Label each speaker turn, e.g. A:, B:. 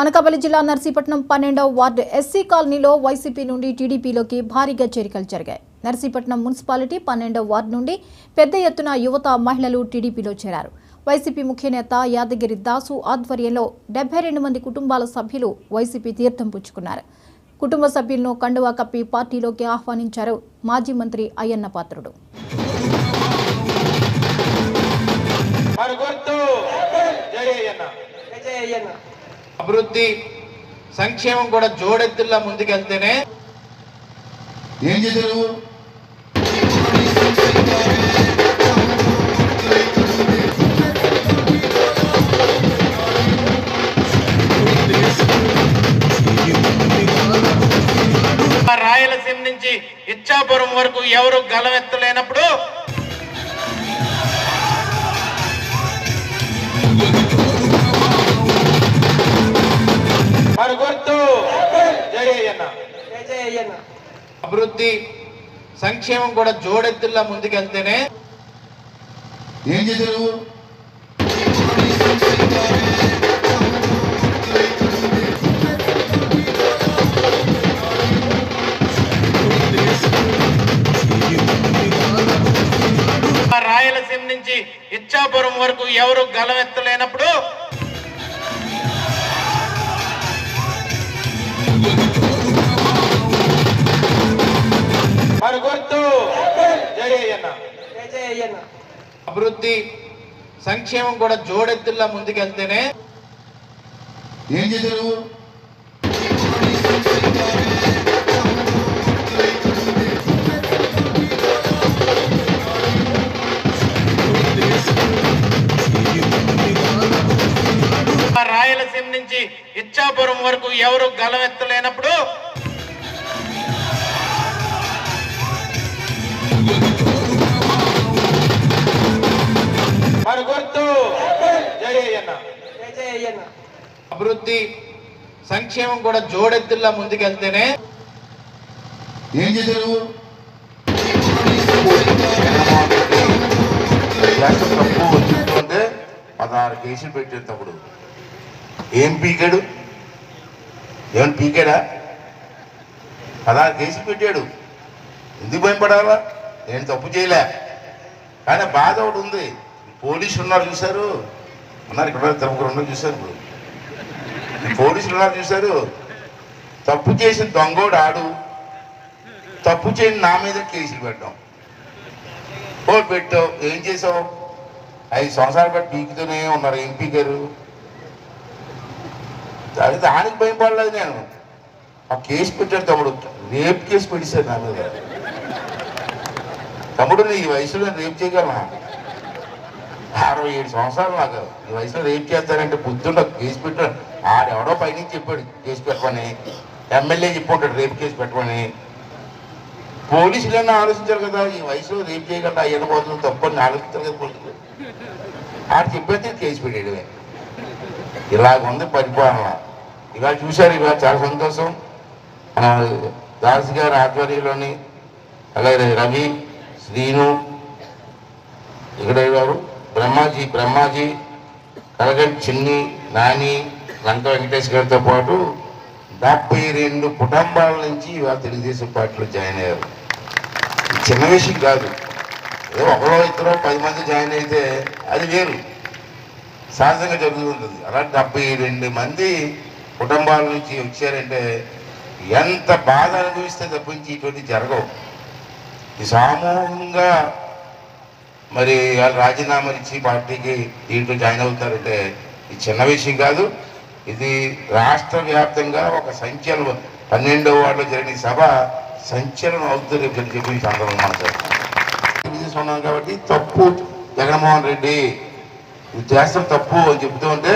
A: అనకాపల్లి జిల్లా Narsipatnam 12వ ward SC కాలనీలో YCP నుండి టీడీపీలోకి భారీగా చేరికలు జరిగాయి. నర్సీపట్నం మున్సిపాలిటీ 12వ వార్డు నుండి పెద్ద ఎత్తున యువత మహిళలు టీడీపీలో చేరారు. వైసీపీ ముఖ్య నేత యాదగిరి దాసు ఆధ్వర్యంలో 72 మంది కుటుంబాల సభ్యులు వైసీపీ తీర్థం పుచ్చుకున్నారు. కుటుంబ సభ్యులను కండువా కప్పి పార్టీలోకి ఆహ్వానించారు మాజీ మంత్రి అయ్యన్న పాత్రుడు.
B: అభివృద్ధి సంక్షేమం కూడా జోడెత్తుల్లా ముందుకెళ్తేనే
C: ఏం చేశారు.
B: రాయలసీమ నుంచి ఇచ్చాపురం వరకు ఎవరు గలమెత్తలేనప్పుడు అభివృద్ధి సంక్షేమం కూడా జోడెత్తుల్లా ముందుకెళ్తేనే
C: ఏం చేశారు.
B: రాయలసీమ నుంచి ఇచ్చాపురం వరకు ఎవరు గలమెత్తలేనప్పుడు అభివృద్ధి సంక్షేమం కూడా జోడెత్తుల్లా ముందుకెళ్తేనే
C: ఏం చేశారు.
B: రాయలసీమ నుంచి ఇచ్చాపురం వరకు ఎవరు గలమెత్తలేనప్పుడు అభివృద్ధి సంక్షేమం కూడా జోడెత్తుల్లా ముందుకెళ్తేనే
C: ఏం చేశారు.
D: తప్పు వచ్చిందంటే 16 కేసులు పెట్టేటప్పుడు ఏం పీకాడు, ఏమన్నా పీకాడా? 16 కేసులు పెట్టాడు. ఎందుకు భయపడాలా? నేను తప్పు చేయలే. కానీ బాధ ఒకటి ఉంది. పోలీసులు ఉన్నారు చూశారు, ఉన్నారు ఇక్కడ తరపురు ఉన్నారు చూశారు. ఇప్పుడు పోలీసులు ఉన్నారు చూశారు. తప్పు చేసిన దొంగోడు ఆడు, తప్పు చేయని నా మీద కేసులు పెట్టాం. ఓటు పెట్టావు, ఏం చేసావు? 5 సంవత్సరాలు బట్టి పీకుతూనే ఉన్నారు. ఏం పీకారు? దానికి భయపడలేదు నేను. ఆ కేసు పెట్టాడు తమ్ముడు, రేపు కేసు పెట్టేశాడు నా మీద. తమ్ముడు నీ వయసులో రేపు చేయగలనా? 67 సంవత్సరాలు నాకు. ఈ వయసులో రేపు చేస్తారంటే బుద్ధుండ. కేసు పెట్టాడు ఆడెవడో పైనుంచి చెప్పాడు కేసు పెట్టమని. ఎమ్మెల్యే చెప్పుంటాడు రేపు కేసు పెట్టమని. పోలీసులన్నా ఆలోచించారు కదా, ఈ వయసులో రేపు చేయగలరా, ఎన్నబోతుంది తప్పని ఆలోచించారు కదా పోలీసులు. ఆడు చెప్పేది కేసు పెట్టేయడమే. ఇలాగ ఉంది పరిపాలన. ఇవాళ చూశారు, ఇవాళ చాలా సంతోషం. దాస్ గారి ఆధ్వర్యంలోని అలాగే రవి, శ్రీను, ఇక్కడ గారు, బ్రహ్మాజీ, కలగంటి చిన్ని, నాని, లంక వెంకటేష్ గారితో పాటు 72 కుటుంబాల నుంచి ఇవాళ తెలుగుదేశం పార్టీలో జాయిన్ అయ్యారు. చిన్న విషయం కాదు. ఏదో ఒకరో ఇద్దరో 10 మంది జాయిన్ అయితే అది వేరు, సహజంగా జరుగుతుంటుంది. అలా 72 మంది కుటుంబాల నుంచి వచ్చారంటే ఎంత బాధ అనుభవిస్తే తప్పించి ఇటువంటి జరగవు. ఈ సామూహికంగా మరి వాళ్ళు రాజీనామాలు ఇచ్చి పార్టీకి దీంట్లో జాయిన్ అవుతారంటే ఇది చిన్న విషయం కాదు. ఇది రాష్ట్ర వ్యాప్తంగా ఒక సంచలనం. 12వ వార్డులో జరిగిన సభ సంచలనం అవుతుంది అని చెప్పి ఈ సందర్భంగా మాట్లాడుతున్నాం. కాబట్టి తప్పు జగన్మోహన్ రెడ్డి చేస్తాం తప్పు అని చెప్తూ ఉంటే